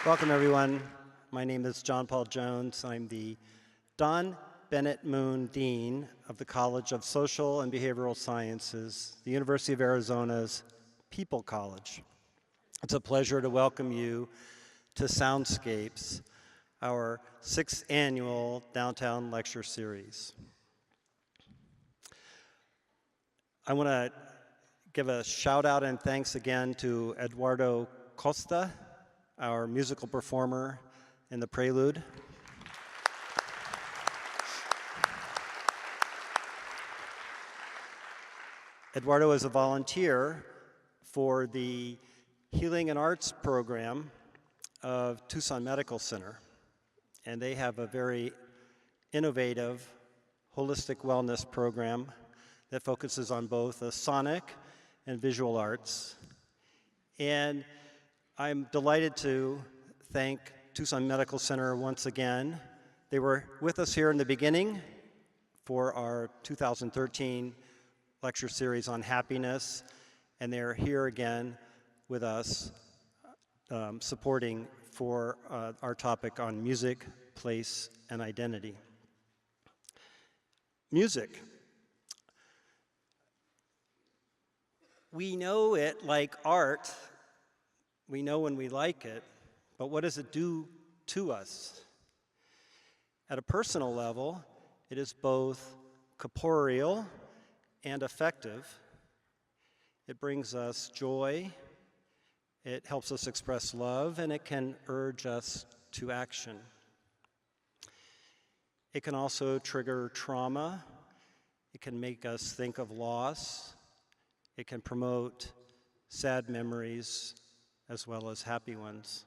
Welcome, everyone. My name is John Paul Jones. I'm the Don Bennett Moon Dean of the College of Social and Behavioral Sciences, the University of Arizona's People College. It's a pleasure to welcome you to Soundscapes, our 6th annual downtown lecture series. I want to give a shout out and thanks again to Eduardo Costa, our musical performer in the prelude. Eduardo is a volunteer for the Healing and Arts program of Tucson Medical Center, and they have a very innovative, holistic wellness program that focuses on both the sonic and visual arts. And I'm delighted to thank Tucson Medical Center once again. They were with us here in the beginning for our 2013 lecture series on happiness, and they're here again with us supporting for our topic on music, place, and identity. Music. We know it like art. We know when we like it, but what does it do to us? At a personal level, it is both corporeal and affective. It brings us joy, it helps us express love, and it can urge us to action. It can also trigger trauma. It can make us think of loss. It can promote sad memories as well as happy ones.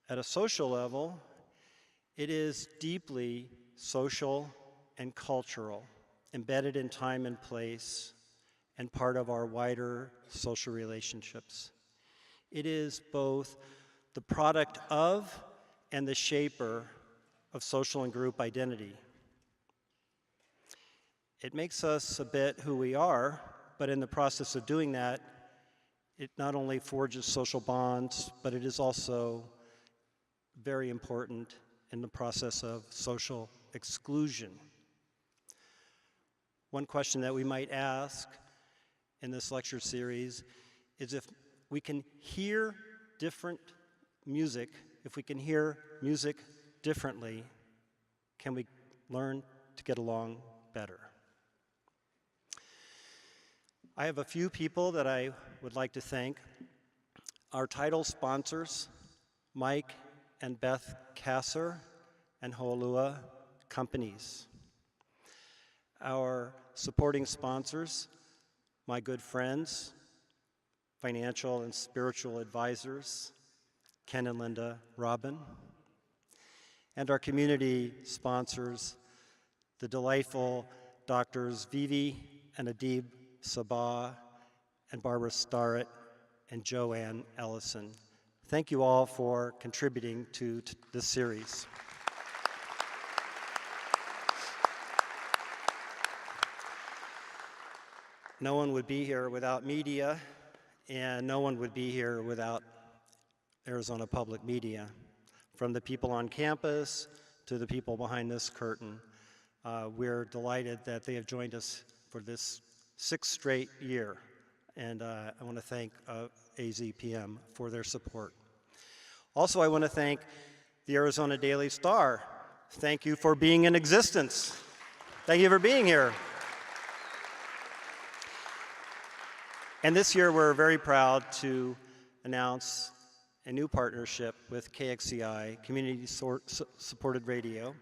At a social level, it is deeply social and cultural, embedded in time and place, and part of our wider social relationships. It is both the product of and the shaper of social and group identity. It makes us a bit who we are, but in the process of doing that, it not only forges social bonds, but it is also very important in the process of social exclusion. One question that we might ask in this lecture series is if we can hear different music, if we can hear music differently, can we learn to get along better? I have a few people that I would like to thank. Our title sponsors, Mike and Beth Kasser and Ho'olua Companies. Our supporting sponsors, my good friends, financial and spiritual advisors, Ken and Linda Robin. And our community sponsors, the delightful Doctors Vivi and Adib Sabah, and Barbara Starrett, and Joanne Ellison. Thank you all for contributing to this series. No one would be here without media, and no one would be here without Arizona Public Media. From the people on campus to the people behind this curtain, we're delighted that they have joined us for this 6th straight year, and I want to thank AZPM for their support. Also, I want to thank the Arizona Daily Star. Thank you for being in existence. Thank you for being here. And this year, we're very proud to announce a new partnership with KXCI, Community Supported Radio.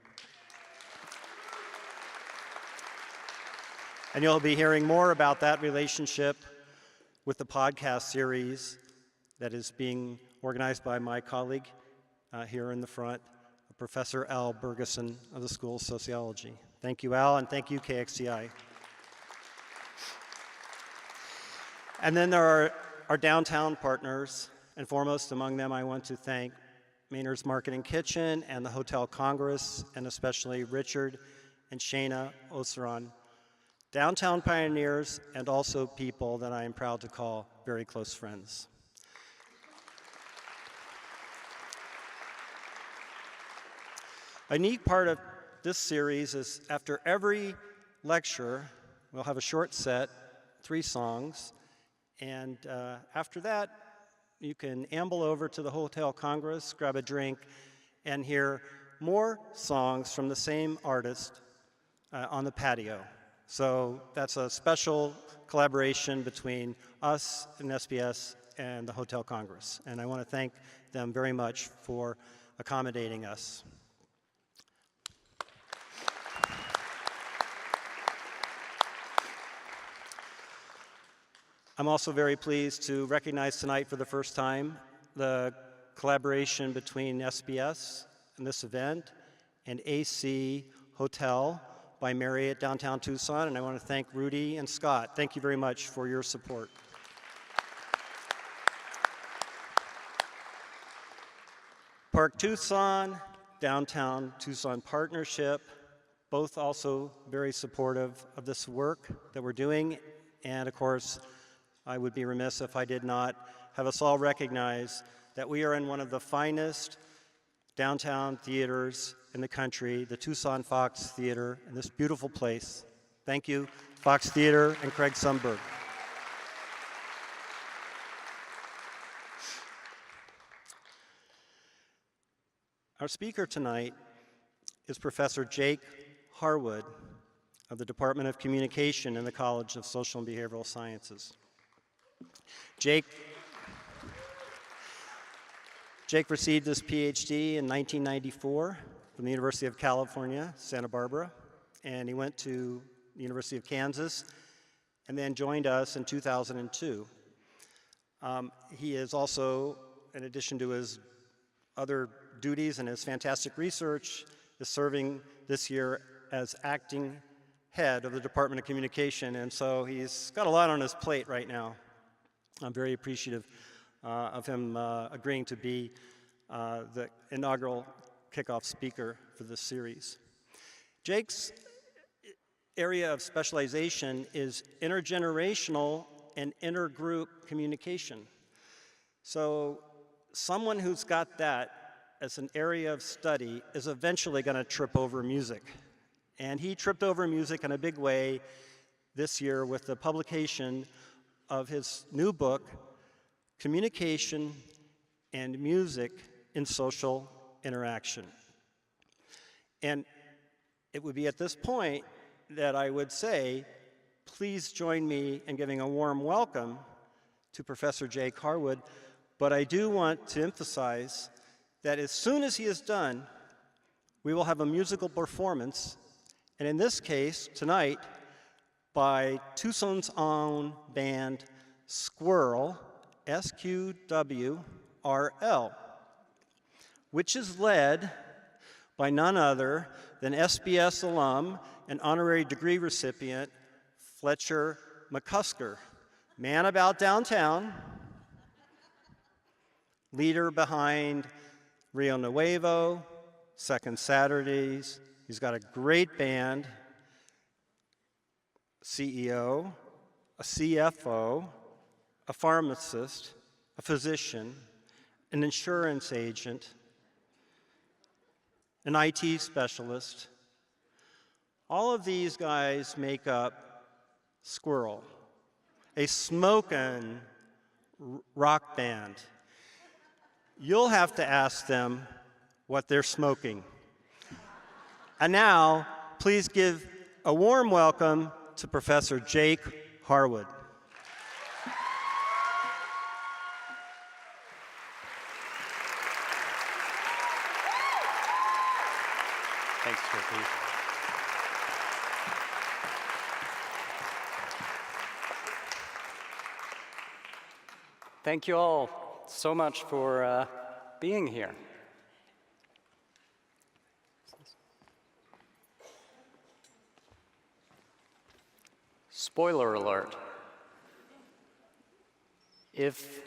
And you'll be hearing more about that relationship with the podcast series that is being organized by my colleague here in the front, Professor Al Bergeson of the School of Sociology. Thank you, Al, and thank you, KXCI. And then there are our downtown partners, and foremost among them, I want to thank Maynard's Market & Kitchen and the Hotel Congress, and especially Richard and Shana Oseron, downtown pioneers, and also people that I am proud to call very close friends. A neat part of this series is after every lecture, we'll have a short set, 3 songs, and after that, you can amble over to the Hotel Congress, grab a drink, and hear more songs from the same artist on the patio. So that's a special collaboration between us and SBS and the Hotel Congress. And I want to thank them very much for accommodating us. I'm also very pleased to recognize tonight for the first time the collaboration between SBS and this event and AC Hotel by Marriott downtown Tucson, and I want to thank Rudy and Scott. Thank you very much for your support. Park Tucson, Downtown Tucson Partnership, both also very supportive of this work that we're doing, and of course, I would be remiss if I did not have us all recognize that we are in one of the finest downtown theaters in the country, the Tucson Fox Theater, in this beautiful place. Thank you, Fox Theater and Craig Sundberg. Our speaker tonight is Professor Jake Harwood of the Department of Communication in the College of Social and Behavioral Sciences. Jake received his PhD in 1994 from the University of California, Santa Barbara, and he went to the University of Kansas and then joined us in 2002. He is also, in addition to his other duties and his fantastic research, is serving this year as acting head of the Department of Communication, and so he's got a lot on his plate right now. I'm very appreciative of him agreeing to be the inaugural kickoff speaker for this series. Jake's area of specialization is intergenerational and intergroup communication. So someone who's got that as an area of study is eventually going to trip over music. And he tripped over music in a big way this year with the publication of his new book, Communication and Music in Social Interaction. And it would be at this point that I would say, please join me in giving a warm welcome to Professor Jake Harwood, but I do want to emphasize that as soon as he is done, we will have a musical performance, and in this case, tonight, by Tucson's own band, Squirrel, S-Q-W-R-L, which is led by none other than SBS alum and honorary degree recipient, Fletcher McCusker, man about downtown, leader behind Rio Nuevo, Second Saturdays. He's got a great band, CEO, a CFO, a pharmacist, a physician, an insurance agent, an IT specialist. All of these guys make up Squirrel, a smokin' rock band. You'll have to ask them what they're smoking. And now, please give a warm welcome to Professor Jake Harwood. Thanks, Turkey. Thank you all so much for being here. Spoiler alert. If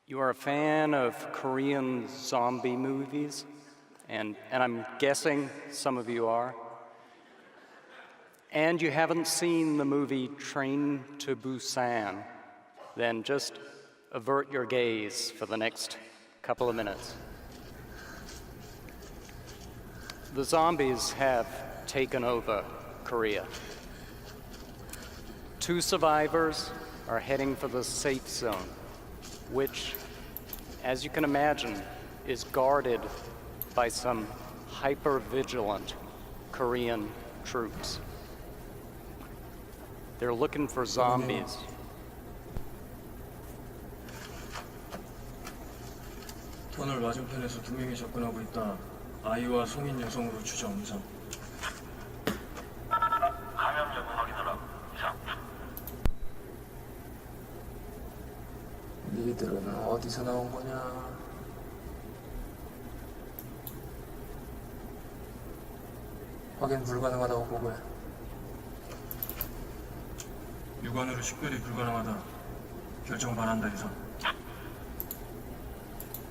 you are a fan of Korean zombie movies, and I'm guessing some of you are, and you haven't seen the movie Train to Busan, then just avert your gaze for the next couple of minutes. The zombies have taken over Korea. 2 survivors are heading for the safe zone, which, as you can imagine, is guarded by some hyper-vigilant Korean troops. They're looking for zombies. 터널 맞은편에서 2명이 접근하고 있다. 아이와 성인 여성으로 추정 이상. 감염 여부 확인하라. 이상. 니들은 어디서 나온 거냐? 확인 불가능하다고 보고해. 육안으로 식별이 불가능하다. 결정 바란다 이상.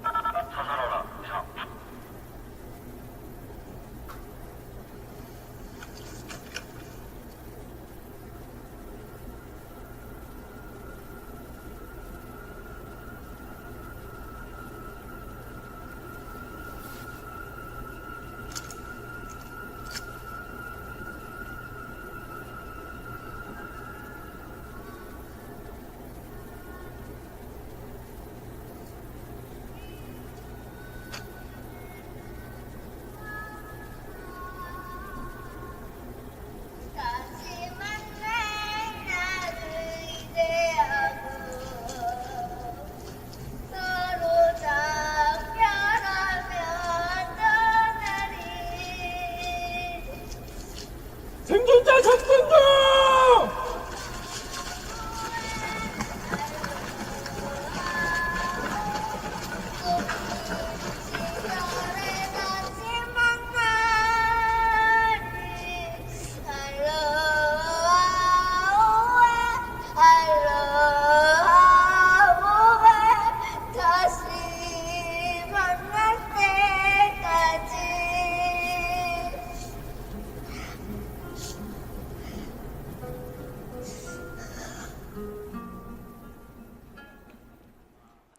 사살하라. 이상. 생존자 접근 중!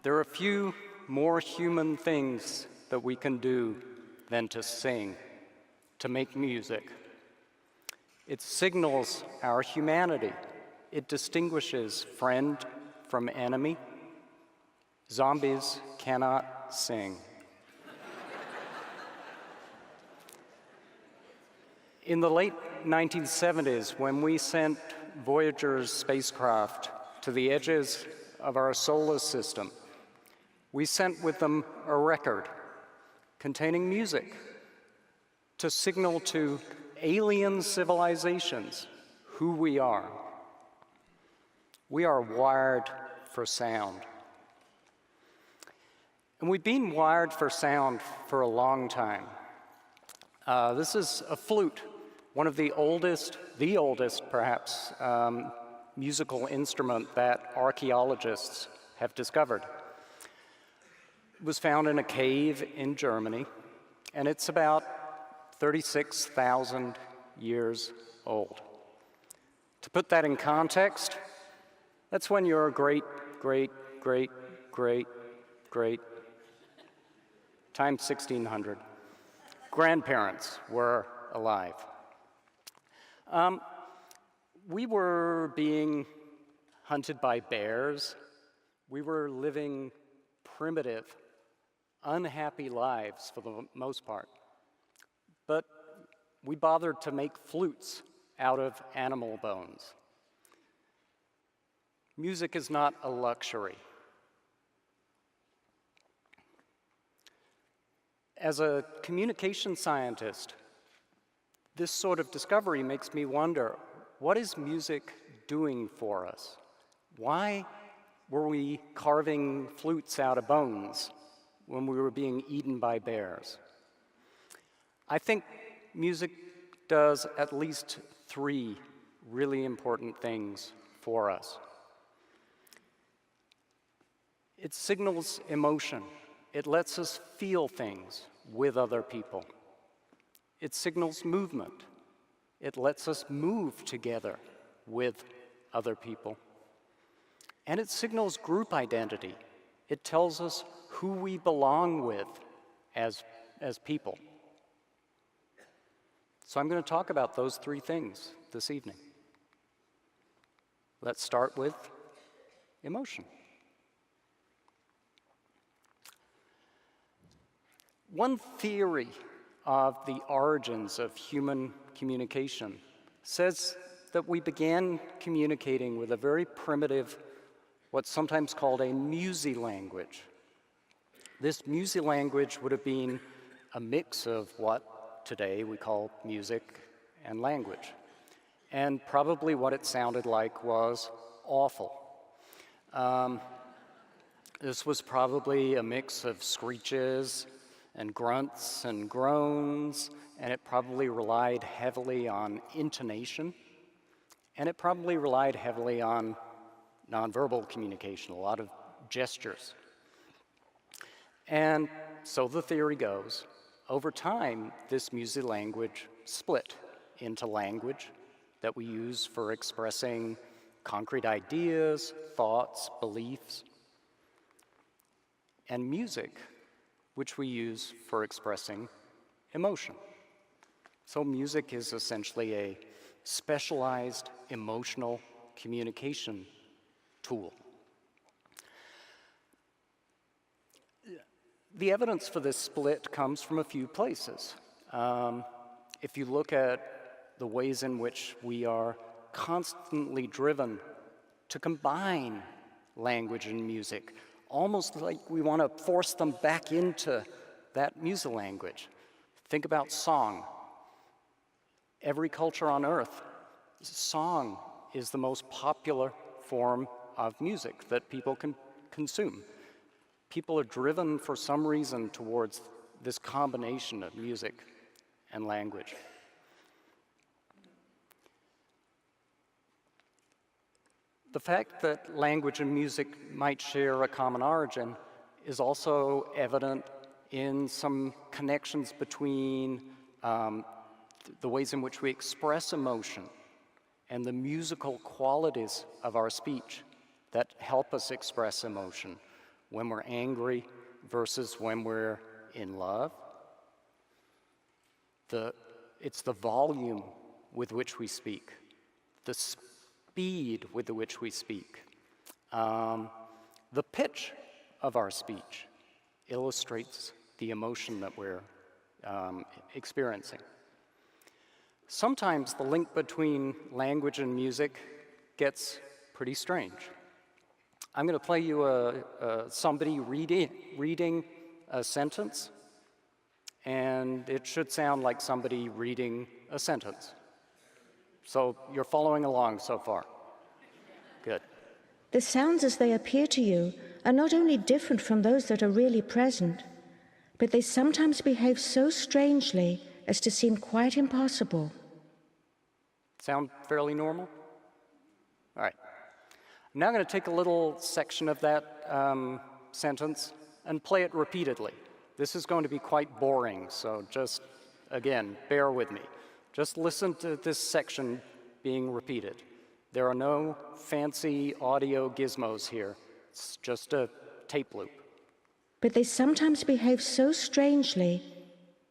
There are few more human things that we can do than to sing, to make music. It signals our humanity. It distinguishes friend from enemy. Zombies cannot sing. In the late 1970s, when we sent Voyager's spacecraft to the edges of our solar system, we sent with them a record containing music to signal to alien civilizations who we are. We are wired for sound. And we've been wired for sound for a long time. This is a flute, one of the oldest perhaps, musical instrument that archaeologists have discovered. It was found in a cave in Germany, and it's about 36,000 years old. To put that in context, that's when your great times 1600 grandparents were alive. We were being hunted by bears. We were living primitive, unhappy lives for the most part. But we bothered to make flutes out of animal bones. Music is not a luxury. As a communication scientist, this sort of discovery makes me wonder, what is music doing for us? Why were we carving flutes out of bones when we were being eaten by bears? I think music does at least 3 really important things for us. It signals emotion. It lets us feel things with other people. It signals movement. It lets us move together with other people. And it signals group identity. It tells us who we belong with as people. So I'm going to talk about those three things this evening. Let's start with emotion. One theory of the origins of human communication says that we began communicating with a very primitive, what's sometimes called a musy language. This musy language would have been a mix of what today we call music and language. And probably what it sounded like was awful. This was probably a mix of screeches and grunts and groans, and it probably relied heavily on intonation, and it probably relied heavily on nonverbal communication, a lot of gestures. And so the theory goes, over time, this musy language split into language that we use for expressing concrete ideas, thoughts, beliefs, and music, which we use for expressing emotion. So music is essentially a specialized emotional communication tool. The evidence for this split comes from a few places. If you look at the ways in which we are constantly driven to combine language and music, almost like we want to force them back into that music language. Think about song. Every culture on earth, song is the most popular form of music that people can consume. People are driven for some reason towards this combination of music and language. The fact that language and music might share a common origin is also evident in some connections between the ways in which we express emotion and the musical qualities of our speech that help us express emotion when we're angry versus when we're in love. It's the volume with which we speak, the speed with which we speak, the pitch of our speech illustrates the emotion that we're experiencing. Sometimes the link between language and music gets pretty strange. I'm going to play you somebody reading a sentence, and it should sound like somebody reading a sentence. So you're following along so far. Good. The sounds as they appear to you are not only different from those that are really present, but they sometimes behave so strangely as to seem quite impossible. Sound fairly normal? All right. I'm now going to take a little section of that sentence and play it repeatedly. This is going to be quite boring, so just, again, bear with me. Just listen to this section being repeated. There are no fancy audio gizmos here. It's just a tape loop. But they sometimes behave so strangely.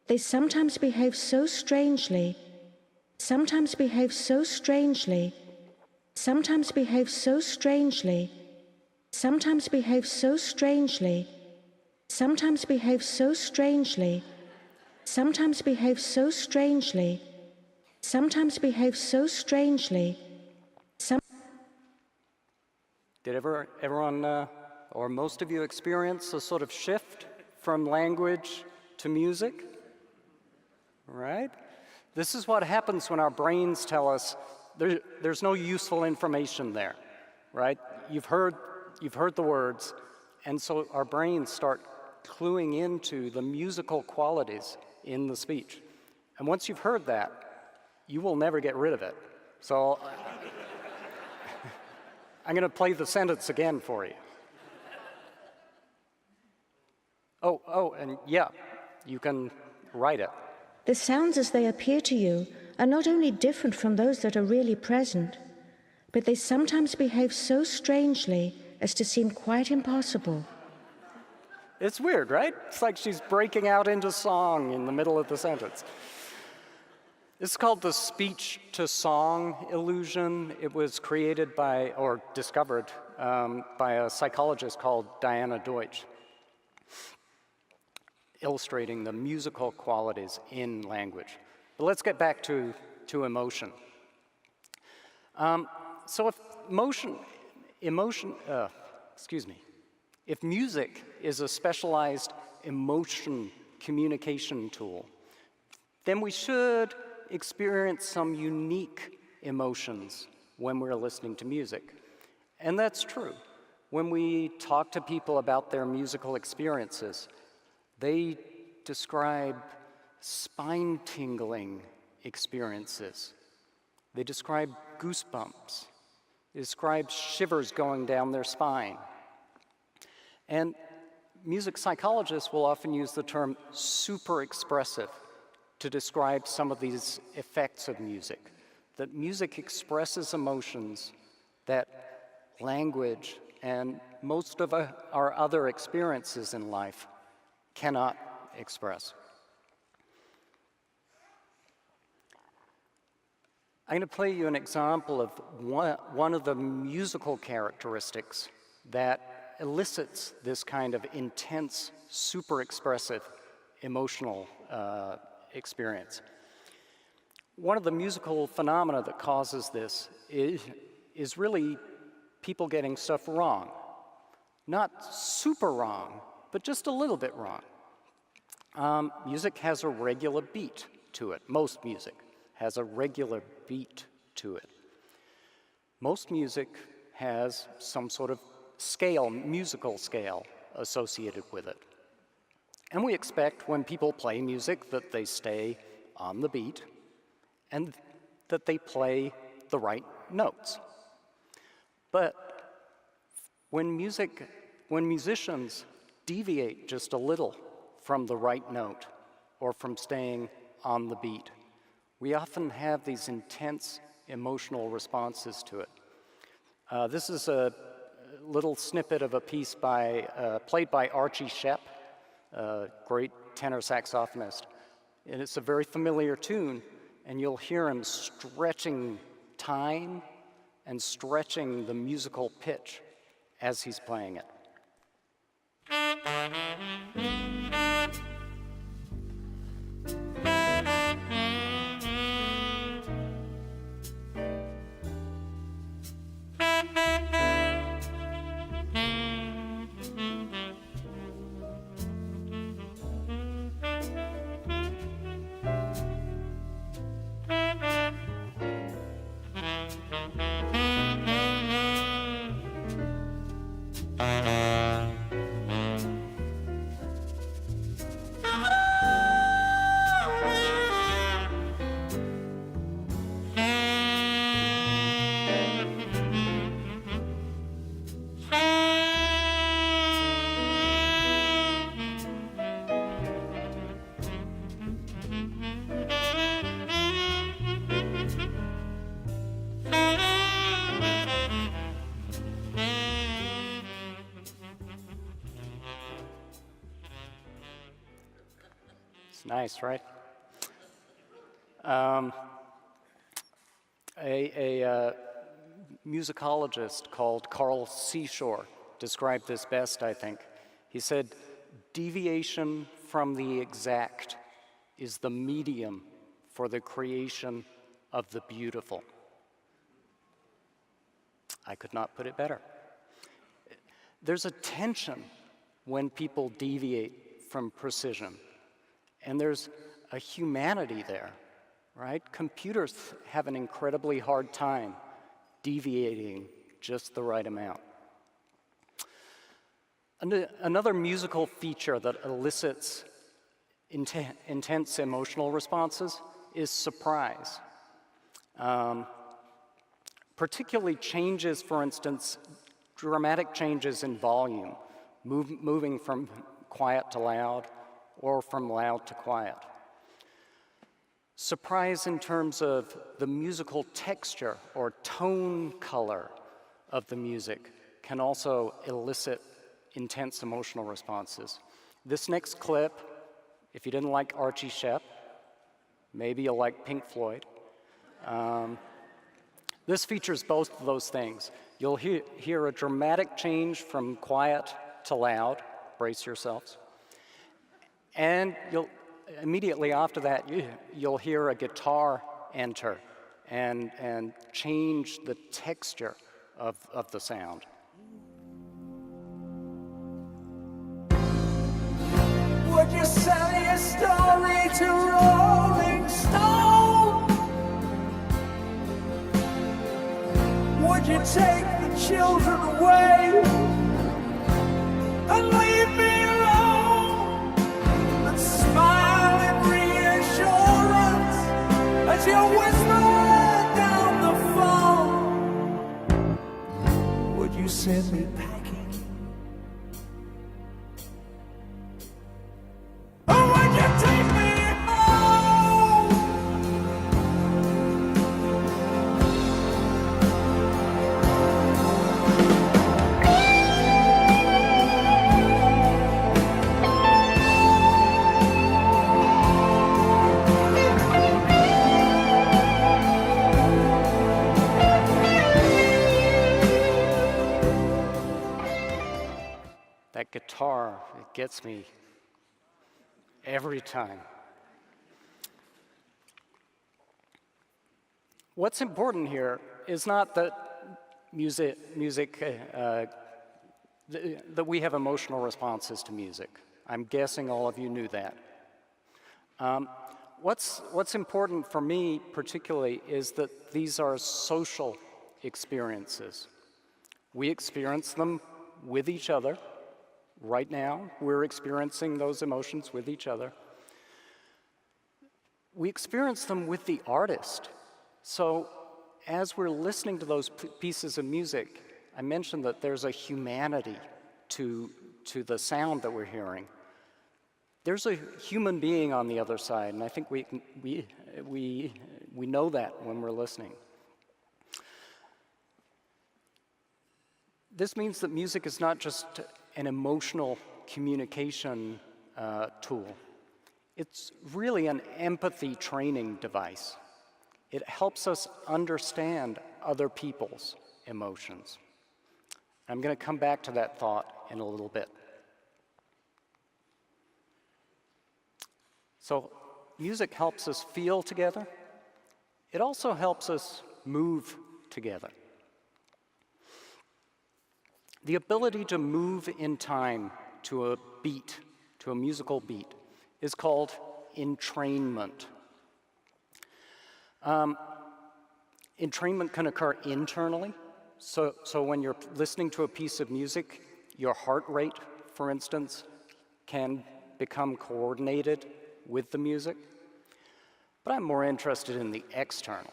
They sometimes behave so strangely. Sometimes behave so strangely. Sometimes behave so strangely. Sometimes behave so strangely. Sometimes behave so strangely. Sometimes behave so strangely. Sometimes behave so strangely. Did everyone, or most of you, experience a sort of shift from language to music? Right? This is what happens when our brains tell us there's no useful information there, right? You've heard the words, and so our brains start cluing into the musical qualities in the speech. And once you've heard that, you will never get rid of it. So I'm going to play the sentence again for you. Oh, and yeah, you can write it. The sounds as they appear to you are not only different from those that are really present, but they sometimes behave so strangely as to seem quite impossible. It's weird, right? It's like she's breaking out into song in the middle of the sentence. This is called the speech-to-song illusion. It was created by, or discovered, by a psychologist called Diana Deutsch, illustrating the musical qualities in language. But let's get back to emotion. So if if music is a specialized emotion communication tool, then we should experience some unique emotions when we're listening to music. And that's true. When we talk to people about their musical experiences, they describe spine-tingling experiences. They describe goosebumps. They describe shivers going down their spine. And music psychologists will often use the term super expressive to describe some of these effects of music, that music expresses emotions that language and most of our other experiences in life cannot express. I'm going to play you an example of one of the musical characteristics that elicits this kind of intense, super expressive emotional experience. One of the musical phenomena that causes this is really people getting stuff wrong. Not super wrong, but just a little bit wrong. Music has a regular beat to it. Most music has a regular beat to it. Most music has some sort of scale, musical scale, associated with it. And we expect when people play music that they stay on the beat and that they play the right notes. But when musicians deviate just a little from the right note or from staying on the beat, we often have these intense emotional responses to it. This is a little snippet of a piece played by Archie Shepp, a great tenor saxophonist. And it's a very familiar tune, and you'll hear him stretching time and stretching the musical pitch as he's playing it. Nice, right? A musicologist called Carl Seashore described this best, I think. He said, "Deviation from the exact is the medium for the creation of the beautiful." I could not put it better. There's a tension when people deviate from precision. And there's a humanity there, right? Computers have an incredibly hard time deviating just the right amount. Another musical feature that elicits intense emotional responses is surprise. Particularly changes, for instance, dramatic changes in volume, moving from quiet to loud, or from loud to quiet. Surprise in terms of the musical texture or tone color of the music can also elicit intense emotional responses. This next clip, if you didn't like Archie Shepp, Maybe you'll like Pink Floyd. This features both of those things. You'll hear a dramatic change from quiet to loud. Brace yourselves. And immediately after that, you'll hear a guitar enter and change the texture of the sound. Would you sell your story to Rolling Stone? Would you take the children away and leave me alone and smile in reassurance as you whisper down the phone? Would you send me packing? Or would you take me home? That guitar, it gets me every time. What's important here is not that that we have emotional responses to music. I'm guessing all of you knew that. What's important for me particularly is that these are social experiences. We experience them with each other. Right now, we're experiencing those emotions with each other. We experience them with the artist. So as we're listening to those pieces of music, I mentioned that there's a humanity to the sound that we're hearing. There's a human being on the other side, and I think we know that when we're listening. This means that music is not just an emotional communication tool. It's really an empathy training device. It helps us understand other people's emotions. I'm going to come back to that thought in a little bit. So, music helps us feel together. It also helps us move together. The ability to move in time to a beat, to a musical beat, is called entrainment. Entrainment can occur internally. So when you're listening to a piece of music, your heart rate, for instance, can become coordinated with the music. But I'm more interested in the external.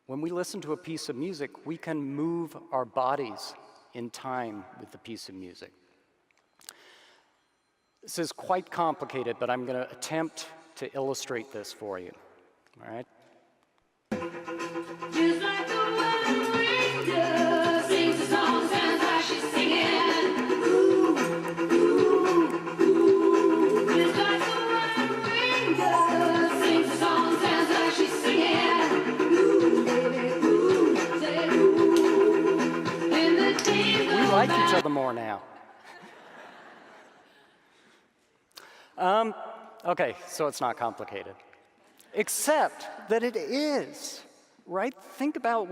When we listen to a piece of music, we can move our bodies in time with the piece of music. This is quite complicated, but I'm going to attempt to illustrate this for you. All right? Just like the wild wind does, sings a song, sounds like she's singing. Ooh, ooh, ooh. Just like the wild wind does, sings a song, sounds like she's singing. Ooh, baby, ooh, say ooh. And the days We go like by. each other more now. Okay, so it's not complicated. Except that it is, right? Think about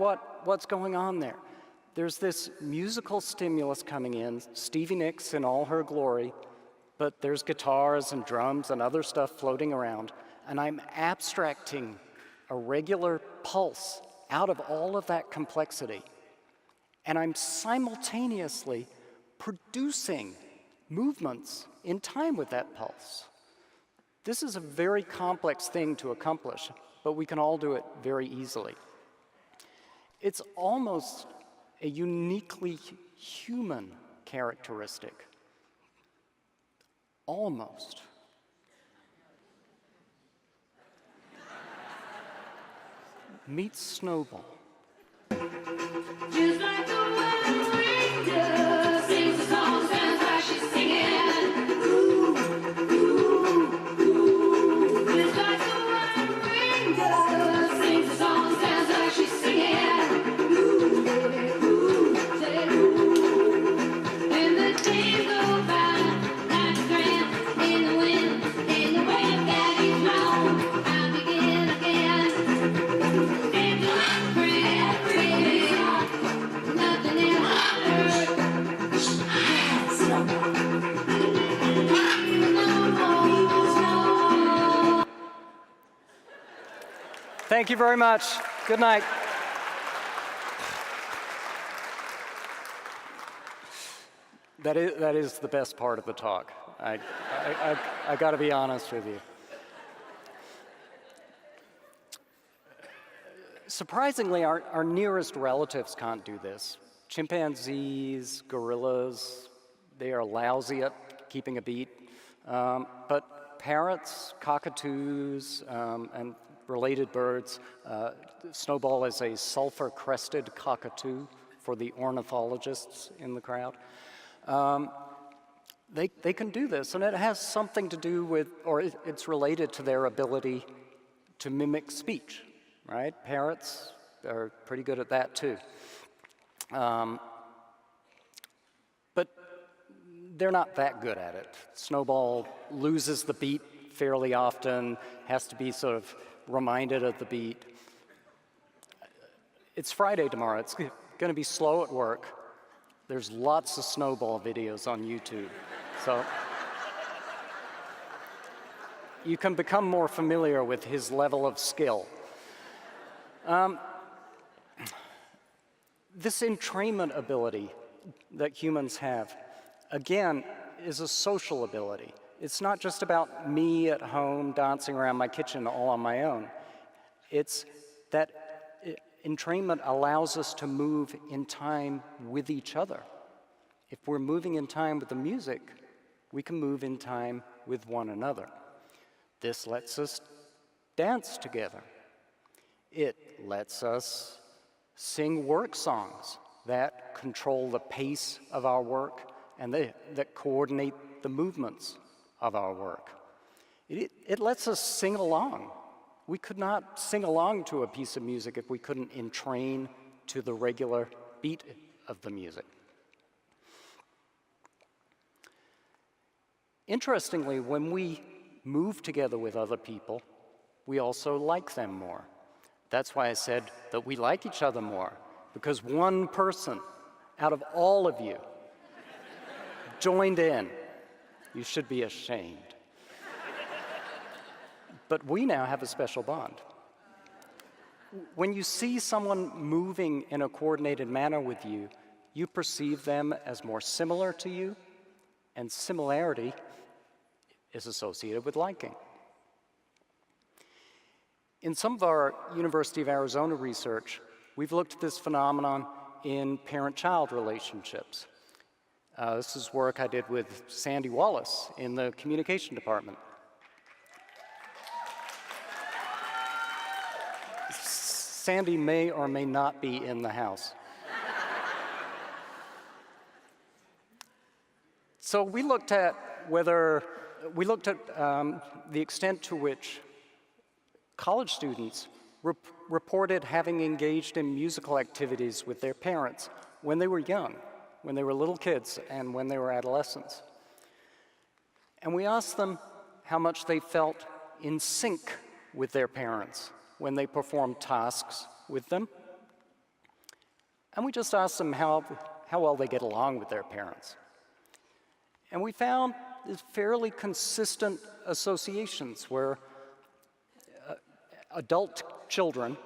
what's going on there. There's this musical stimulus coming in, Stevie Nicks in all her glory, but there's guitars and drums and other stuff floating around, and I'm abstracting a regular pulse out of all of that complexity. And I'm simultaneously producing movements in time with that pulse. This is a very complex thing to accomplish, but we can all do it very easily. It's almost a uniquely human characteristic. Almost. Meet Snowball. Just like the wild wind does, sings a song, sounds like she's singing. Ooh, ooh, ooh. Just like the Thank you very much. Good night. That is the best part of the talk. I got to be honest with you. Surprisingly, our nearest relatives can't do this. Chimpanzees, gorillas, they are lousy at keeping a beat. But parrots, cockatoos, and related birds, Snowball is a sulfur-crested cockatoo for the ornithologists in the crowd. They can do this, and it has something to do with, or it's related to their ability to mimic speech, right? Parrots are pretty good at that too. But they're not that good at it. Snowball loses the beat fairly often, has to be sort of reminded of the beat. It's Friday tomorrow. It's going to be slow at work. There's lots of Snowball videos on YouTube. So you can become more familiar with his level of skill. This entrainment ability that humans have, again, is a social ability. It's not just about me at home dancing around my kitchen all on my own. It's that entrainment allows us to move in time with each other. If we're moving in time with the music, we can move in time with one another. This lets us dance together. It lets us sing work songs that control the pace of our work and that coordinate the movements of our work. It lets us sing along. We could not sing along to a piece of music if we couldn't entrain to the regular beat of the music. Interestingly, when we move together with other people, we also like them more. That's why I said that we like each other more, because one person out of all of you joined in. You should be ashamed. But we now have a special bond. When you see someone moving in a coordinated manner with you, you perceive them as more similar to you, and similarity is associated with liking. In some of our University of Arizona research, we've looked at this phenomenon in parent-child relationships. This is work I did with Sandy Wallace in the communication department. Sandy may or may not be in the house. So we looked at the extent to which college students reported having engaged in musical activities with their parents when they were young, when they were little kids, and when they were adolescents. And we asked them how much they felt in sync with their parents when they performed tasks with them. And we just asked them how well they get along with their parents. And we found fairly consistent associations where adult children,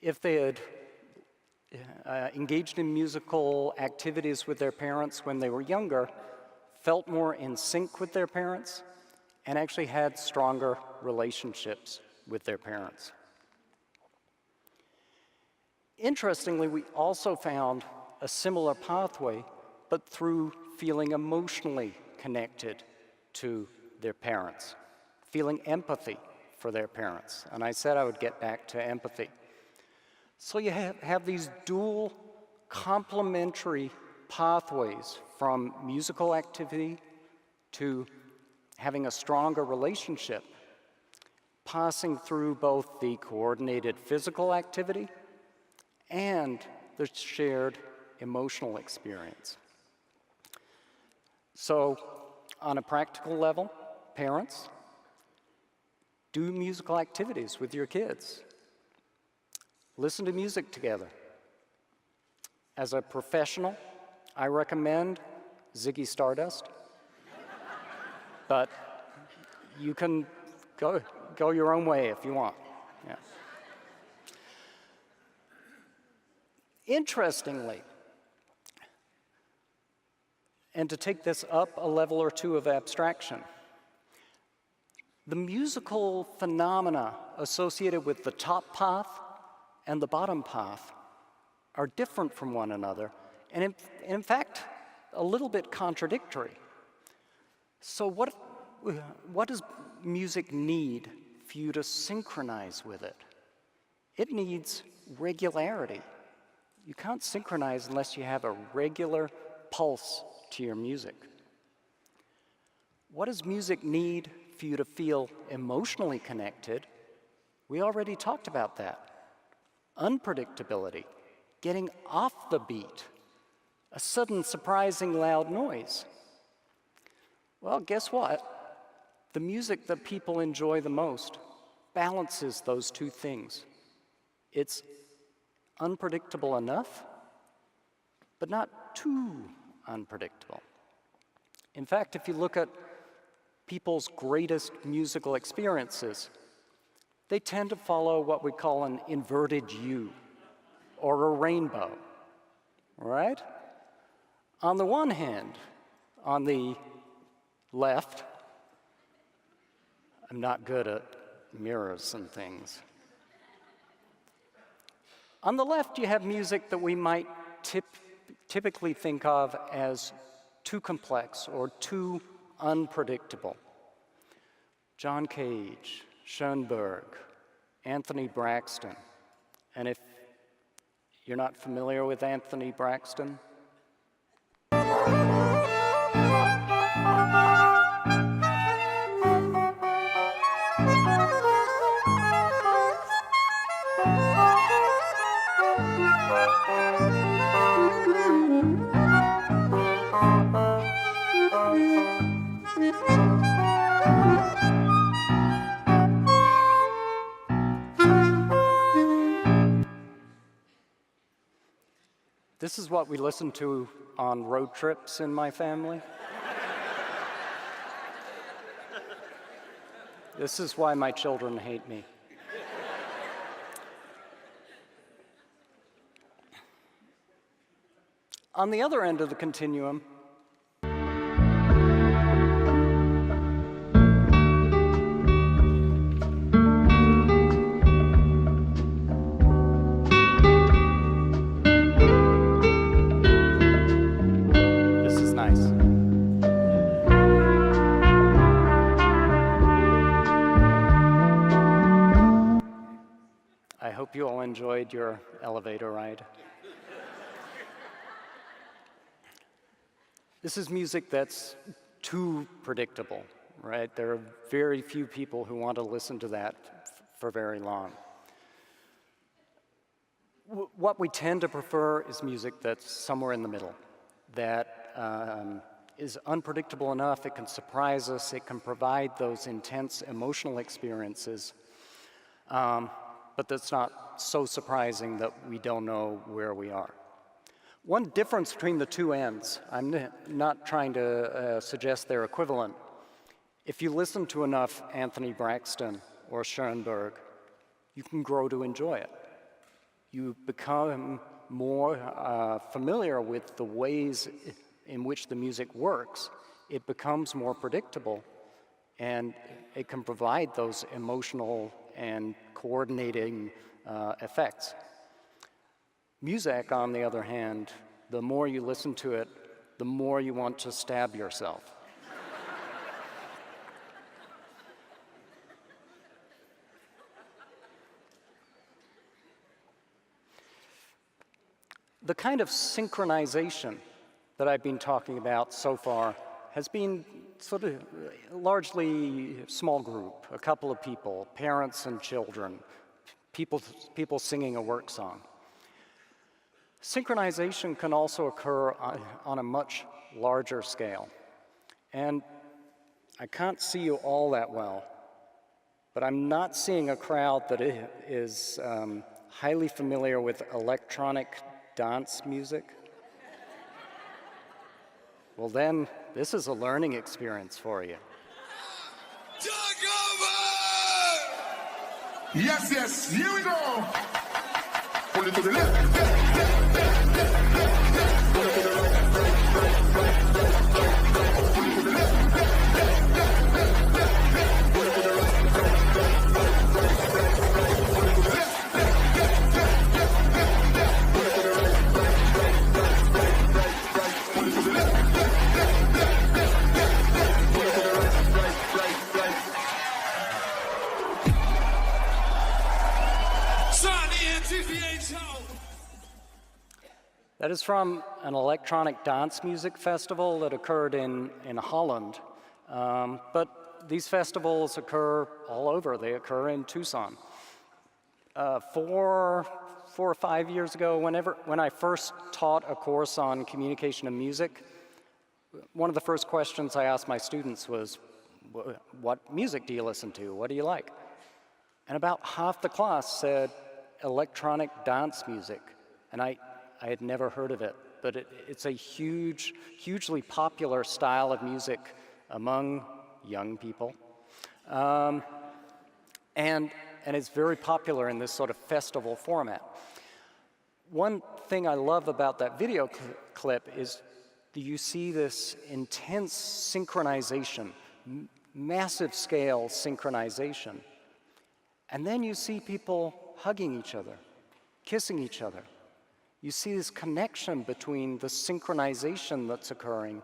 if they had engaged in musical activities with their parents when they were younger, felt more in sync with their parents, and actually had stronger relationships with their parents. Interestingly, we also found a similar pathway, but through feeling emotionally connected to their parents, feeling empathy for their parents. And I said I would get back to empathy. So you have these dual complementary pathways from musical activity to having a stronger relationship, passing through both the coordinated physical activity and the shared emotional experience. So, on a practical level, parents, do musical activities with your kids. Listen to music together. As a professional, I recommend Ziggy Stardust, but you can go your own way if you want. Yeah. Interestingly, and to take this up a level or two of abstraction, the musical phenomena associated with the top path and the bottom path are different from one another, and in fact, a little bit contradictory. So what does music need for you to synchronize with it? It needs regularity. You can't synchronize unless you have a regular pulse to your music. What does music need for you to feel emotionally connected? We already talked about that. Unpredictability, getting off the beat, a sudden surprising loud noise. Well, guess what? The music that people enjoy the most balances those two things. It's unpredictable enough, but not too unpredictable. In fact, if you look at people's greatest musical experiences, they tend to follow what we call an inverted U, or a rainbow, right? On the one hand, on the left, I'm not good at mirrors and things. On the left, you have music that we might typically think of as too complex or too unpredictable. John Cage, Schoenberg, Anthony Braxton. And if you're not familiar with Anthony Braxton, this is what we listen to on road trips in my family. This is why my children hate me. On the other end of the continuum, this is nice. I hope you all enjoyed your elevator ride. This is music that's too predictable, right? There are very few people who want to listen to that for very long. What we tend to prefer is music that's somewhere in the middle, that is unpredictable enough, it can surprise us, it can provide those intense emotional experiences, but that's not so surprising that we don't know where we are. One difference between the two ends, I'm not trying to suggest they're equivalent. If you listen to enough Anthony Braxton or Schoenberg, you can grow to enjoy it. You become more familiar with the ways in which the music works. It becomes more predictable, and it can provide those emotional and coordinating effects. Music, on the other hand, the more you listen to it, the more you want to stab yourself. The kind of synchronization that I've been talking about so far has been sort of largely small group, a couple of people, parents and children, people singing a work song. Synchronization can also occur on a much larger scale. And I can't see you all that well, but I'm not seeing a crowd that is highly familiar with electronic dance music. Well then, this is a learning experience for you. Talk over! Yes, yes, here we go. Pull it to the left, left, left, left, left, left, left. Pull it to the right, right, right, right, right, right. Pull it to the left, left, left, left, left, left, left. Pull it to the right, right, right, right, right, right, right. Pull it to the left, left, left, left, left, left, left. Pull it to the right, right, right, right, right, right, right. Pull it to the left, left, left, left, left, left, left. Pull it to the right, right, right, right. That is from an electronic dance music festival that occurred in Holland. But these festivals occur all over. They occur in Tucson. 4 or 5 years ago, when I first taught a course on communication and music, one of the first questions I asked my students was, what music do you listen to? What do you like? And about half the class said electronic dance music. And I had never heard of it, but it's a hugely popular style of music among young people. And it's very popular in this sort of festival format. One thing I love about that video clip is you see this intense synchronization, massive scale synchronization. And then you see people hugging each other, kissing each other. You see this connection between the synchronization that's occurring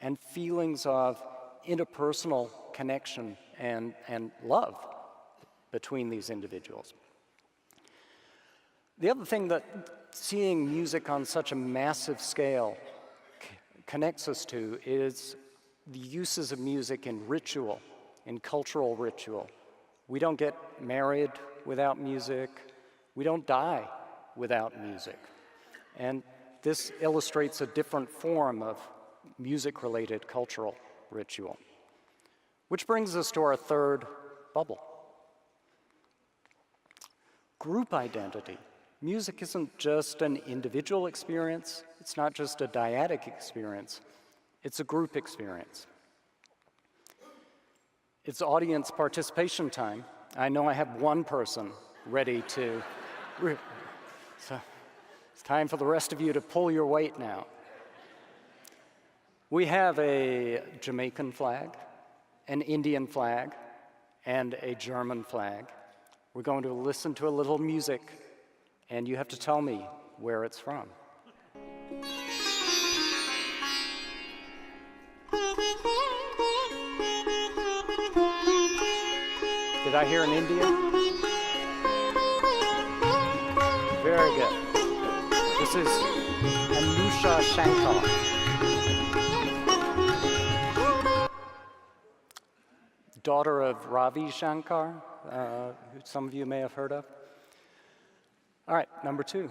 and feelings of interpersonal connection and love between these individuals. The other thing that seeing music on such a massive scale connects us to is the uses of music in ritual, in cultural ritual. We don't get married without music. We don't die without music. And this illustrates a different form of music-related cultural ritual. Which brings us to our third bubble. Group identity. Music isn't just an individual experience. It's not just a dyadic experience. It's a group experience. It's audience participation time. I know I have one person ready to... So it's time for the rest of you to pull your weight now. We have a Jamaican flag, an Indian flag, and a German flag. We're going to listen to a little music, and you have to tell me where it's from. Did I hear an Indian? Very good. This is Anusha Shankar. Daughter of Ravi Shankar, who some of you may have heard of. All right, number 2.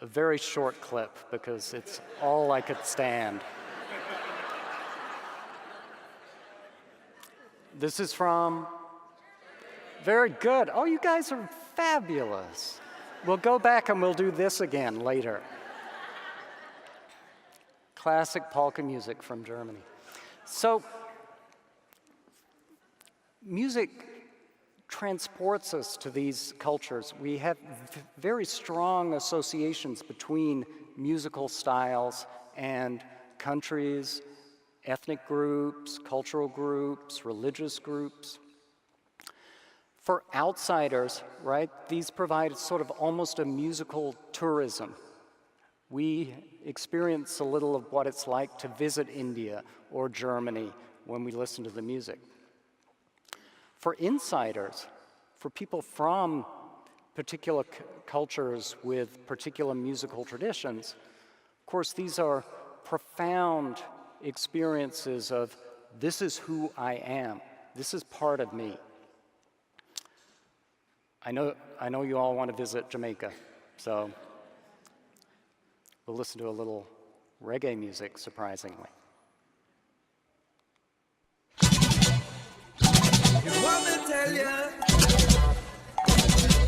A very short clip because it's all I could stand. This is from... Very good. Oh, you guys are fabulous. We'll go back and we'll do this again later. Classic polka music from Germany. So, music transports us to these cultures. We have very strong associations between musical styles and countries, ethnic groups, cultural groups, religious groups. For outsiders, right, these provide sort of almost a musical tourism. We experience a little of what it's like to visit India or Germany when we listen to the music. For insiders, for people from particular cultures with particular musical traditions, of course, these are profound experiences of, this is who I am, this is part of me. I know you all want to visit Jamaica, so we'll listen to a little reggae music, surprisingly. You want me to tell you?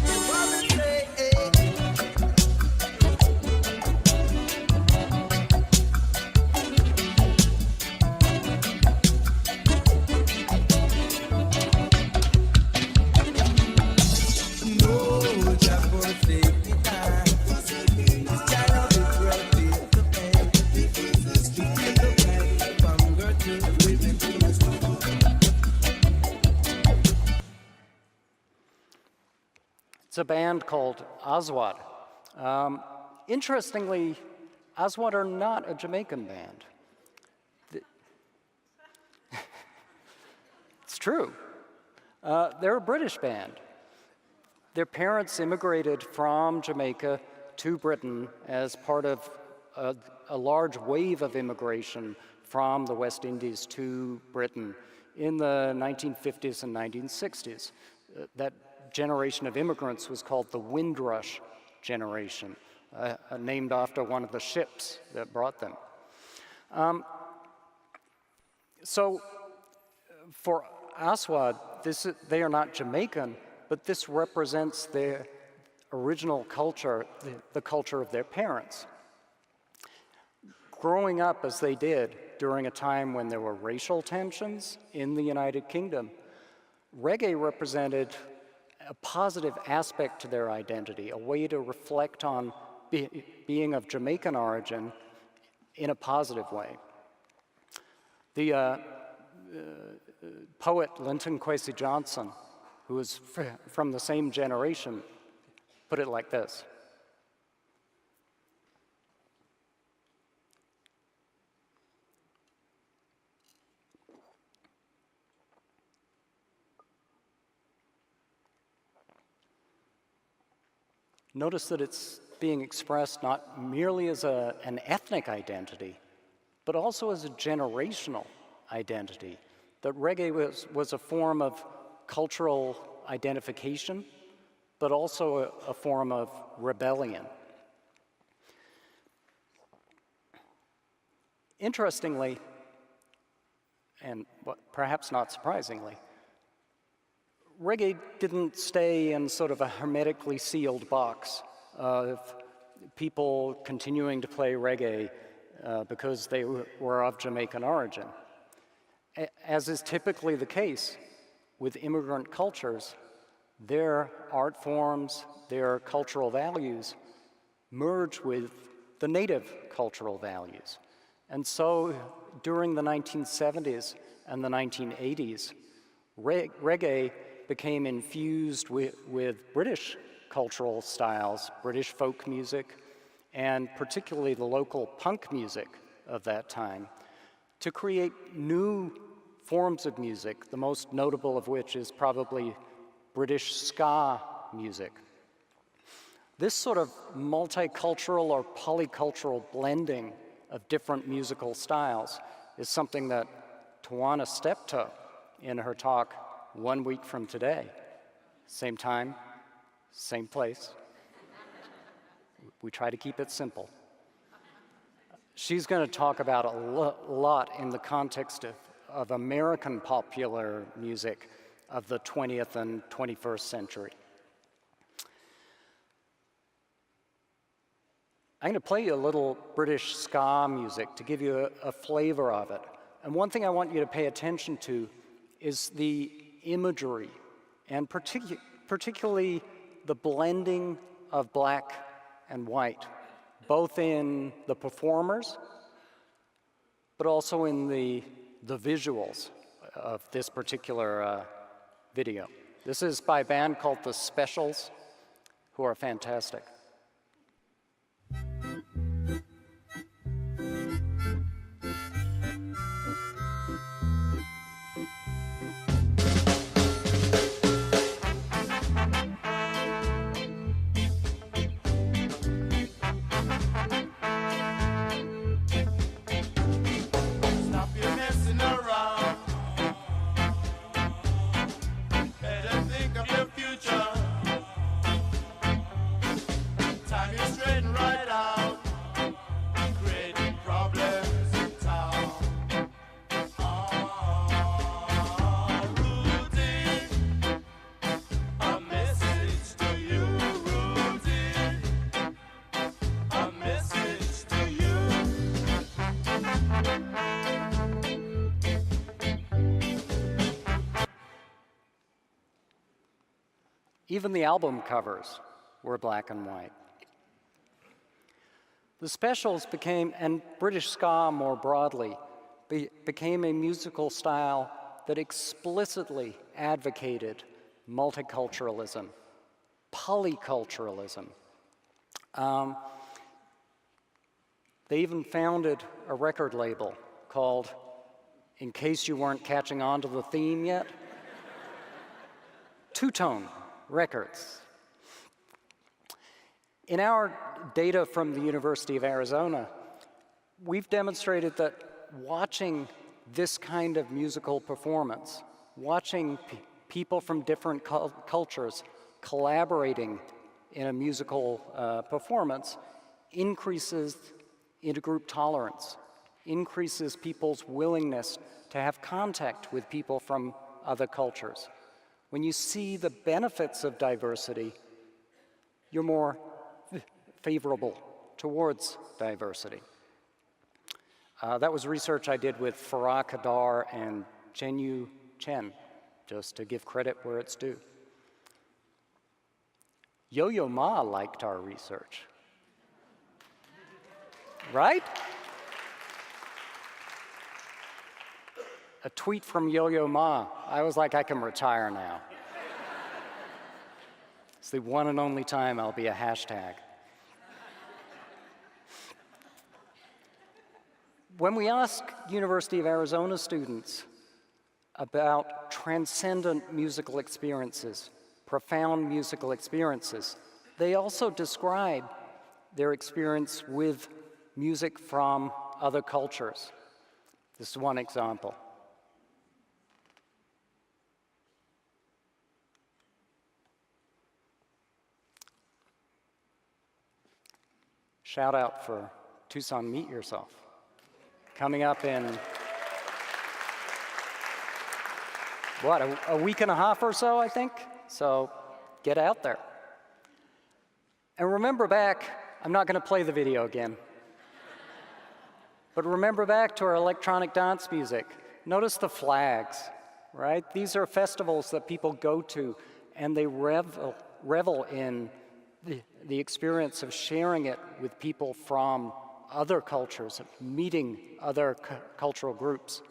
You want me to say? It's a band called Aswad. Interestingly, Aswad are not a Jamaican band. It's true. They're a British band. Their parents immigrated from Jamaica to Britain as part of a large wave of immigration from the West Indies to Britain in the 1950s and 1960s. That generation of immigrants was called the Windrush generation, named after one of the ships that brought them. So for Aswad, they are not Jamaican, but this represents their original culture, the culture of their parents. Growing up as they did during a time when there were racial tensions in the United Kingdom, reggae represented a positive aspect to their identity, a way to reflect on being of Jamaican origin in a positive way. The poet Linton Kwesi Johnson, who was from the same generation, put it like this: notice that it's being expressed not merely as an ethnic identity, but also as a generational identity. That reggae was a form of cultural identification, but also a form of rebellion. Interestingly, and perhaps not surprisingly, reggae didn't stay in sort of a hermetically sealed box of people continuing to play reggae because they were of Jamaican origin. As is typically the case with immigrant cultures, their art forms, their cultural values merge with the native cultural values. And so during the 1970s and the 1980s, reggae became infused with British cultural styles, British folk music, and particularly the local punk music of that time, to create new forms of music, the most notable of which is probably British ska music. This sort of multicultural or polycultural blending of different musical styles is something that Tawana stepped to in her talk 1 week from today. Same time, same place. We try to keep it simple. She's going to talk about a lot in the context of American popular music of the 20th and 21st century. I'm going to play you a little British ska music to give you a flavor of it. And one thing I want you to pay attention to is the imagery, and particularly the blending of black and white, both in the performers, but also in the visuals of this particular video. This is by a band called The Specials, who are fantastic. Even the album covers were black and white. The Specials became, and British ska more broadly, became a musical style that explicitly advocated multiculturalism polyculturalism. They even founded a record label called, in case you weren't catching on to the theme yet, Twotone Records. In our data from the University of Arizona, we've demonstrated that watching this kind of musical performance, watching people from different cultures collaborating in a musical performance, increases intergroup tolerance, increases people's willingness to have contact with people from other cultures. When you see the benefits of diversity, you're more favorable towards diversity. That was research I did with Farah Kadar and Chenyu Chen, just to give credit where it's due. Yo-Yo Ma liked our research. Right? A tweet from Yo-Yo Ma. I was like, I can retire now. It's the one and only time I'll be a hashtag. When we ask University of Arizona students about transcendent musical experiences, profound musical experiences, they also describe their experience with music from other cultures. This is one example. Shout out for Tucson Meet Yourself. Coming up in, what, a week and a half or so, I think? So get out there. And remember back, I'm not going to play the video again, but remember back to our electronic dance music. Notice the flags, right? These are festivals that people go to, and they revel in the experience of sharing it with people from other cultures, meeting other cultural groups.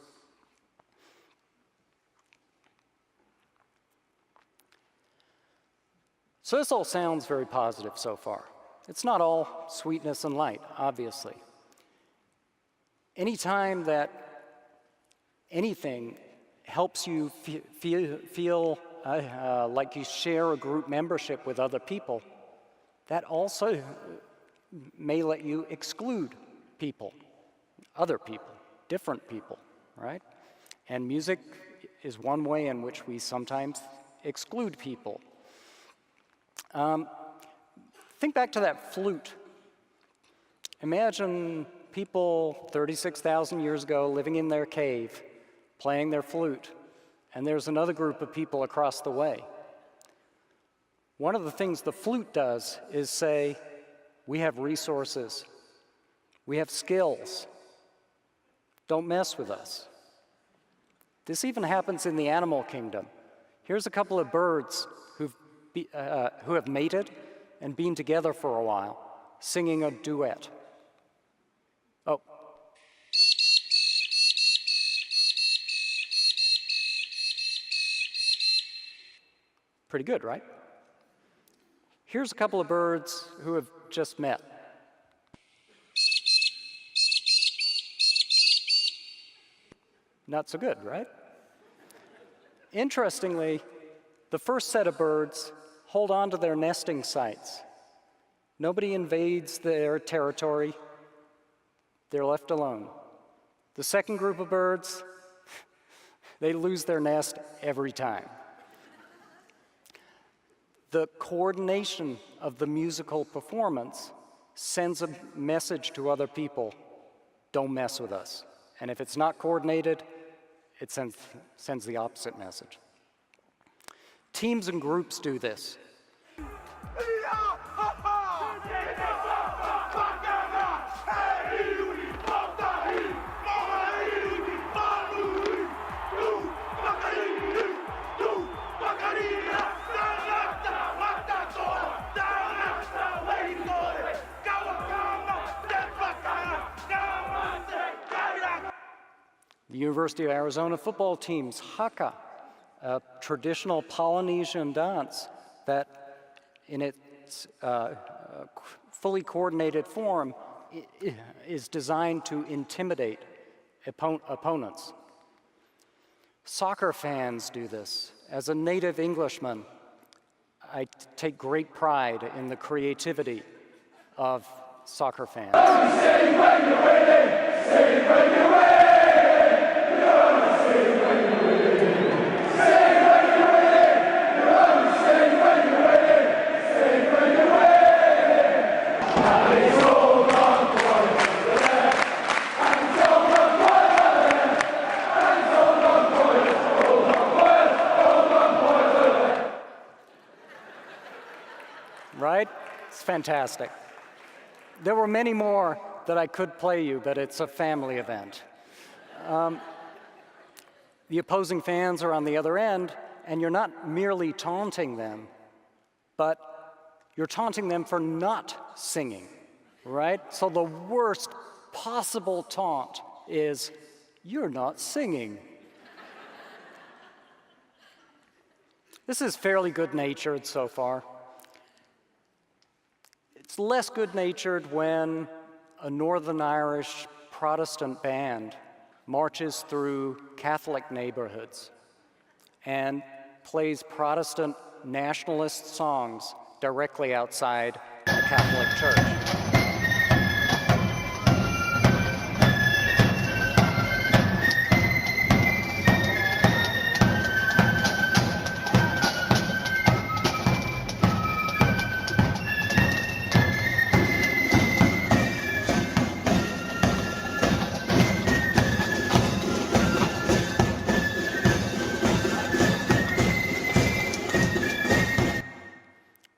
So this all sounds very positive so far. It's not all sweetness and light, obviously. Anytime that anything helps you feel like you share a group membership with other people, that also may let you exclude people, other people, different people, right? And music is one way in which we sometimes exclude people. Think back to that flute. Imagine people 36,000 years ago living in their cave, playing their flute, and there's another group of people across the way. One of the things the flute does is say, we have resources, we have skills, don't mess with us. This even happens in the animal kingdom. Here's a couple of birds who have mated and been together for a while, singing a duet. Oh. Pretty good, right? Here's a couple of birds who have just met. Not so good, right? Interestingly, the first set of birds hold on to their nesting sites. Nobody invades their territory. They're left alone. The second group of birds, they lose their nest every time. The coordination of the musical performance sends a message to other people, don't mess with us. And if it's not coordinated, it sends the opposite message. Teams and groups do this. The University of Arizona football team's haka, a traditional Polynesian dance that in its fully coordinated form is designed to intimidate opponents. Soccer fans do this. As a native Englishman, I take great pride in the creativity of soccer fans. Right? It's fantastic. There were many more that I could play you, but it's a family event. The opposing fans are on the other end, and you're not merely taunting them, but you're taunting them for not singing, right? So the worst possible taunt is, "You're not singing." This is fairly good-natured so far. It's less good-natured when a Northern Irish Protestant band marches through Catholic neighborhoods and plays Protestant nationalist songs directly outside a Catholic church.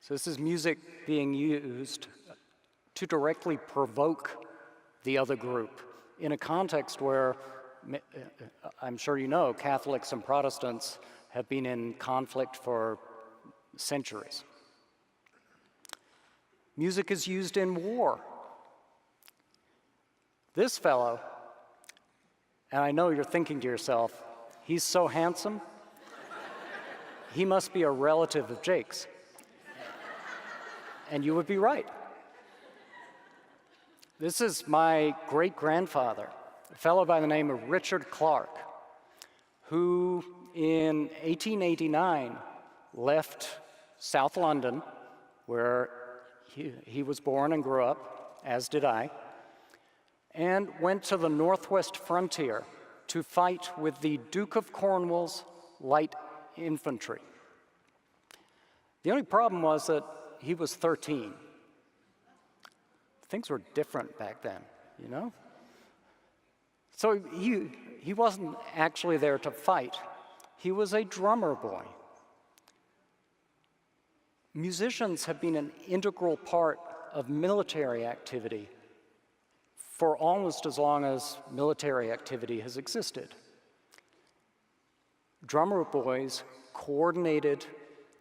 So this is music being used to directly provoke the other group in a context where, I'm sure you know, Catholics and Protestants have been in conflict for centuries. Music is used in war. This fellow, and I know you're thinking to yourself, he's so handsome, he must be a relative of Jake's. And you would be right. This is my great-grandfather, a fellow by the name of Richard Clark, who in 1889 left South London, where he was born and grew up, as did I, and went to the northwest frontier to fight with the Duke of Cornwall's light infantry. The only problem was that he was 13. Things were different back then, you know? So he wasn't actually there to fight. He was a drummer boy. Musicians have been an integral part of military activity for almost as long as military activity has existed. Drummer boys coordinated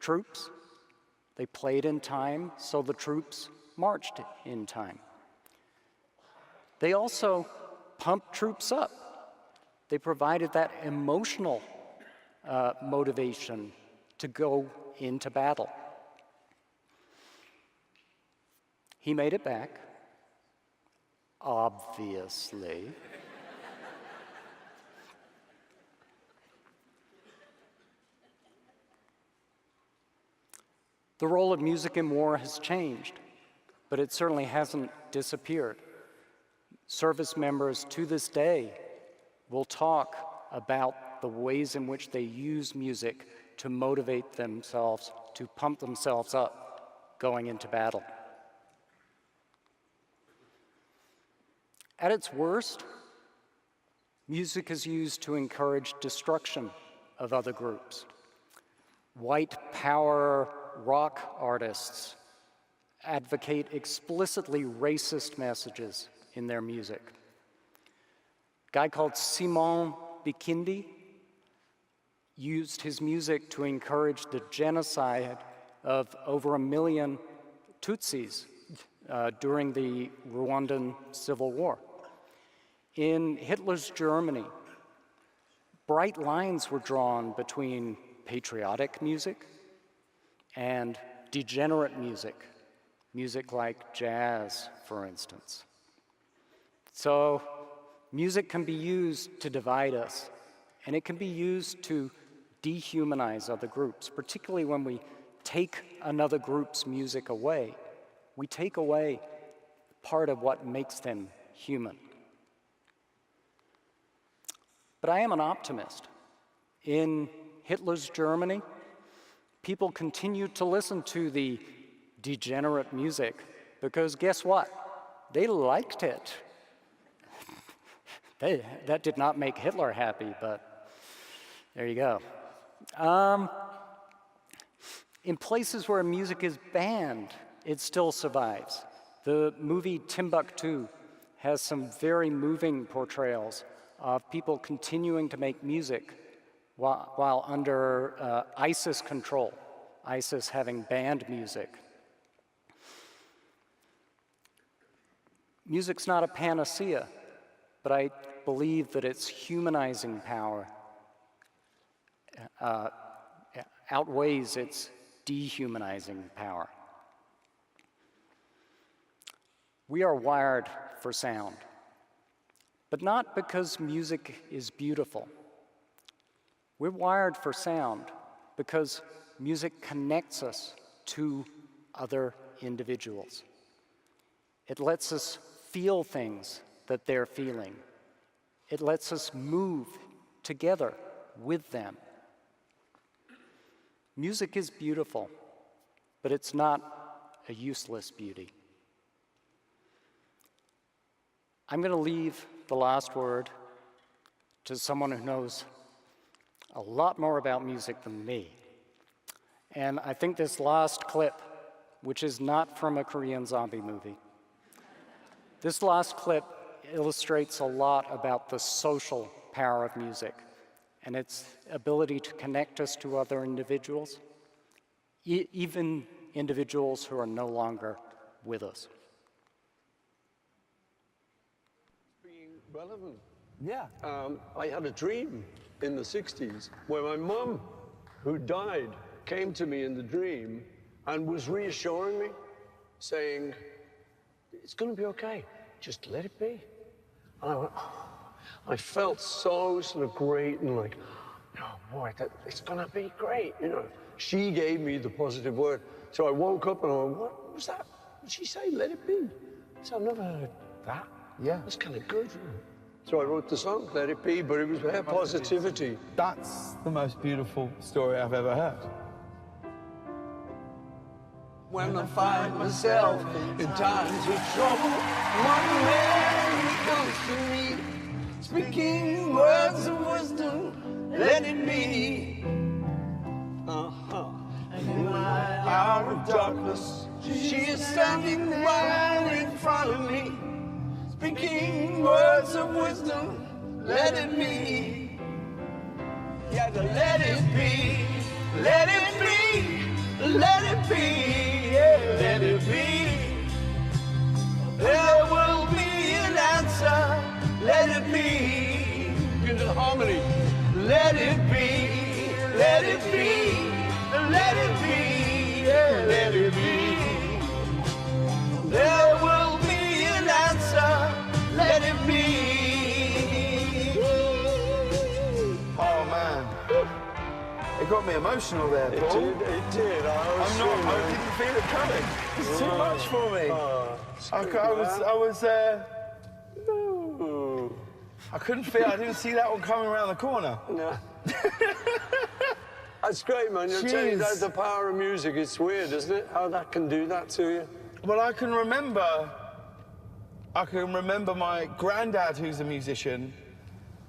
troops. They played in time, so the troops marched in time. They also pumped troops up. They provided that emotional motivation to go into battle. He made it back, obviously. The role of music in war has changed, but it certainly hasn't disappeared. Service members to this day will talk about the ways in which they use music to motivate themselves, to pump themselves up going into battle. At its worst, music is used to encourage destruction of other groups. White power rock artists advocate explicitly racist messages in their music. A guy called Simon Bikindi used his music to encourage the genocide of over 1 million Tutsis during the Rwandan Civil War. In Hitler's Germany, bright lines were drawn between patriotic music and degenerate music, music like jazz, for instance. So music can be used to divide us, and it can be used to dehumanize other groups, particularly when we take another group's music away. We take away part of what makes them human. But I am an optimist. In Hitler's Germany, people continued to listen to the degenerate music because guess what? They liked it. That did not make Hitler happy, but there you go. In places where music is banned, it still survives. The movie Timbuktu has some very moving portrayals of people continuing to make music while under ISIS control, ISIS having banned music. Music's not a panacea, but I believe that its humanizing power outweighs its dehumanizing power. We are wired for sound, but not because music is beautiful. We're wired for sound because music connects us to other individuals. It lets us feel things that they're feeling. It lets us move together with them. Music is beautiful, but it's not a useless beauty. I'm going to leave the last word to someone who knows a lot more about music than me. And I think this last clip, which is not from a Korean zombie movie, this last clip illustrates a lot about the social power of music and its ability to connect us to other individuals, even individuals who are no longer with us. Being relevant. Yeah. I had a dream in the 60s where my mum, who died, came to me in the dream and was reassuring me, saying, it's going to be okay, just let it be. And I went, oh. I felt so sort of great and like, oh boy, it's going to be great, you know. She gave me the positive word. So I woke up and I went, what was that? What did she say? Let it be. So I've never heard that. Yeah. That's kind of good. So I wrote the song, Let It Be, but it was her positivity. That's the most beautiful story I've ever heard. When I find myself in times of trouble, one man comes to me, speaking words of wisdom, let it be. And in my hour of darkness, she is standing right in front of me, speaking words of wisdom, let it be. Yeah, let it be, let it be, let it be, yeah, let it be. There will be an answer, let it be. Into the harmony. Let it be, let it be, let it be, yeah, let it be. There will be an answer, let it be. Oh man, it got me emotional there, Paul. It did. I didn't feel it coming. It's too much for me. I couldn't feel. I didn't see that one coming around the corner. No. That's great, man. You're telling you that's the power of music. It's weird, isn't it? How that can do that to you. Well, I can remember my granddad, who's a musician,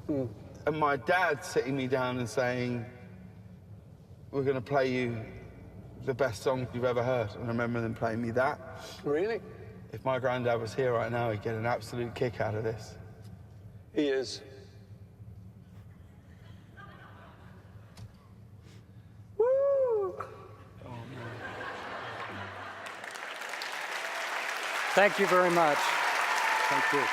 and my dad sitting me down and saying, we're going to play you the best song you've ever heard. And I remember them playing me that. Really? If my granddad was here right now, he'd get an absolute kick out of this. He is. Woo! Oh, man. Thank you very much. Thank you.